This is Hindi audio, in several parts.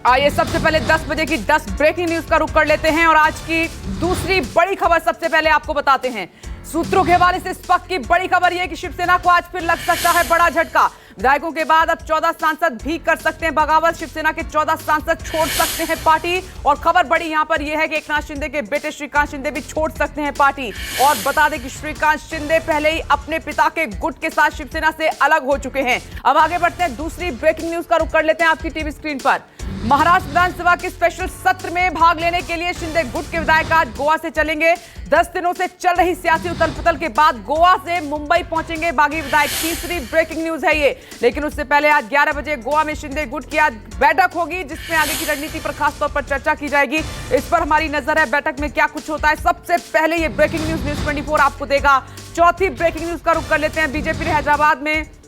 आइए सबसे पहले 10 बजे की 10 ब्रेकिंग न्यूज का रुख कर लेते हैं और आज की दूसरी बड़ी खबर सबसे पहले आपको बताते हैं। सूत्रों के हवाले से इस वक्त की बड़ी खबर यह कि शिवसेना को आज फिर लग सकता है बड़ा झटका। विधायकों के बाद अब 14 सांसद भी कर सकते हैं बगावत। शिवसेना के 14 सांसद छोड़ सकते हैं पार्टी। और खबर बड़ी यहां पर यह है कि एकनाथ शिंदे के बेटे श्रीकांत शिंदे भी छोड़ सकते हैं पार्टी। और बता दें कि श्रीकांत शिंदे पहले ही अपने पिता के गुट के साथ शिवसेना से अलग हो चुके हैं। अब आगे बढ़ते हैं, दूसरी ब्रेकिंग न्यूज का रुख कर लेते हैं आपकी टीवी स्क्रीन पर। महाराष्ट्र विधानसभा के स्पेशल सत्र में भाग लेने के लिए शिंदे गुट के विधायक आज गोवा से चलेंगे। 10 दिनों से चल रही सियासी उथल-पुथल के बाद गोवा से मुंबई पहुंचेंगे बागी विधायक। तीसरी ब्रेकिंग न्यूज है ये। लेकिन उससे पहले आज 11 बजे गोवा में शिंदे गुट की आज बैठक होगी, जिसमें आगे की रणनीति पर खासतौर पर चर्चा की जाएगी। इस पर हमारी नजर है, बैठक में क्या कुछ होता है। सबसे पहले ये ब्रेकिंग न्यूज न्यूज 24 आपको देगा। चौथी ब्रेकिंग न्यूज का रुख कर लेते हैं। बीजेपी ने हैदराबाद में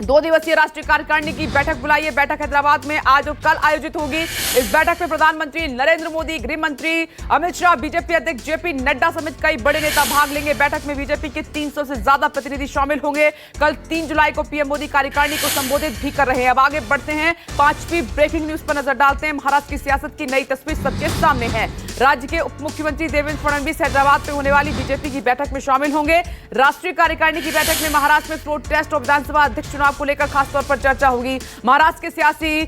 2 दिवसीय राष्ट्रीय कार्यकारिणी की बैठक बुलाई है। बैठक हैदराबाद में आज और कल आयोजित होगी। इस बैठक में प्रधानमंत्री नरेंद्र मोदी, गृह मंत्री अमित शाह, बीजेपी अध्यक्ष जेपी नड्डा समेत कई बड़े नेता भाग लेंगे। बैठक में बीजेपी के 300 से ज्यादा प्रतिनिधि शामिल होंगे। कल 3 जुलाई को पीएम मोदी कार्यकारिणी को संबोधित भी कर रहे हैं। अब आगे बढ़ते हैं, 5वीं ब्रेकिंग न्यूज पर नजर डालते हैं। महाराष्ट्र की सियासत की नई तस्वीर सबके सामने है। राज्य के उप मुख्यमंत्री देवेंद्र फडणवीस हैदराबाद में होने वाली बीजेपी की बैठक में शामिल होंगे। राष्ट्रीय कार्यकारिणी की बैठक में महाराष्ट्र में फ्लोर टेस्ट और विधानसभा अध्यक्ष चुनाव को लेकर खासतौर पर चर्चा होगी। महाराष्ट्र के सियासी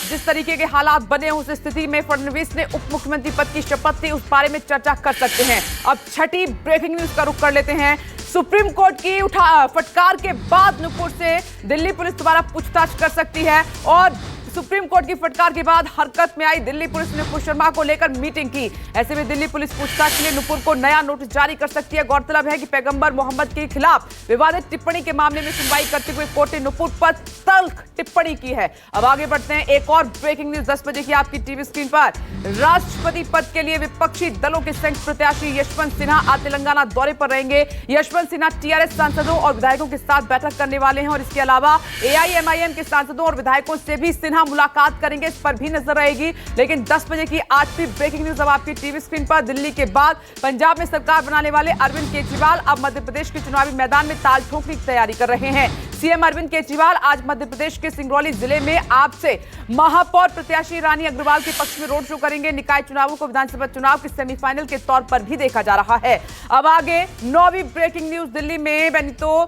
जिस तरीके के हालात बने उस स्थिति में फडणवीस ने उप मुख्यमंत्री पद की शपथ ली, उस बारे में चर्चा कर सकते हैं। अब छठी ब्रेकिंग न्यूज का रुख कर लेते हैं। सुप्रीम कोर्ट की फटकार के बाद नुपुर से दिल्ली पुलिस दोबारा पूछताछ कर सकती है। और सुप्रीम कोर्ट की फटकार के बाद हरकत में आई दिल्ली पुलिस ने नुपुर शर्मा को लेकर मीटिंग की। ऐसे में दिल्ली पुलिस पूछताछ के लिए नुपुर को नया नोटिस जारी कर सकती है। गौरतलब है कि पैगंबर मोहम्मद के खिलाफ विवादित टिप्पणी के मामले में सुनवाई करते हुए कोर्ट ने नुपुर पर तल्ख टिप्पणी की है। अब आगे बढ़ते हैं, एक और ब्रेकिंग न्यूज 10 बजे की आपकी टीवी स्क्रीन पर। राष्ट्रपति पद के लिए विपक्षी दलों के संयुक्त प्रत्याशी यशवंत सिन्हा आज तेलंगाना दौरे पर रहेंगे। यशवंत सिन्हा टीआरएस सांसदों और विधायकों के साथ बैठक करने वाले हैं और इसके अलावा एआईएमआईएम के सांसदों और विधायकों से भी सिन्हा मुलाकात करेंगे, इस पर भी नजर रहेगी। लेकिन 10 बजे की 8वीं ब्रेकिंग न्यूज अब आपकी टीवी स्क्रीन पर। दिल्ली के बाद पंजाब में सरकार बनाने वाले अरविंद केजरीवाल अब मध्य प्रदेश के चुनावी मैदान में ताल ठोकने की तैयारी कर रहे हैं। सीएम अरविंद केजरीवाल आज मध्य प्रदेश के सिंगरौली जिले में आपसे महापौर प्रत्याशी रानी अग्रवाल के पक्ष में रोड शो करेंगे। निकाय चुनावों को विधानसभा चुनाव के सेमीफाइनल के तौर पर भी देखा जा रहा है। अब आगे 9वीं ब्रेकिंग न्यूज। दिल्ली में बेनितो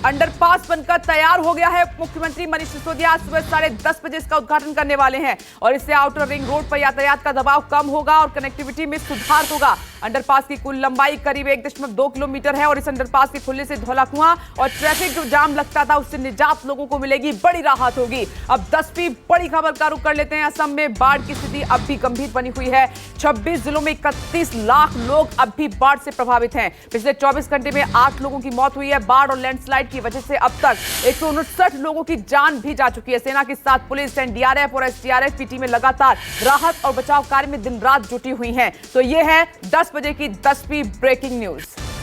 अंडरपास बनकर तैयार हो गया है। मुख्यमंत्री मनीष सिसोदिया आज सुबह 10:30 बजे इसका उद्घाटन करने वाले हैं और इससे आउटर रिंग रोड पर यातायात का दबाव कम होगा और कनेक्टिविटी में सुधार होगा। अंडरपास की कुल लंबाई करीब 1.2 किलोमीटर है और इस अंडरपास के खुलने से धौलाकुआं और ट्रैफिक जो जाम लगता था उससे निजात लोगों को मिलेगी, बड़ी राहत होगी। अब 10वीं बड़ी खबर का रुख कर लेते हैं। असम में बाढ़ की स्थिति अब भी गंभीर बनी हुई है। 26 जिलों में 31 लाख लोग अब भी बाढ़ से प्रभावित हैं। पिछले 24 घंटे में 8 लोगों की मौत हुई है। बाढ़ और लैंडस्लाइड की वजह से अब तक 159 लोगों की जान भी जा चुकी है। सेना के साथ पुलिस, एनडीआरएफ और एसडीआरएफ की टीमें लगातार राहत और बचाव कार्य में दिन रात जुटी हुई हैं। तो ये है 10 बजे की 10वीं ब्रेकिंग न्यूज।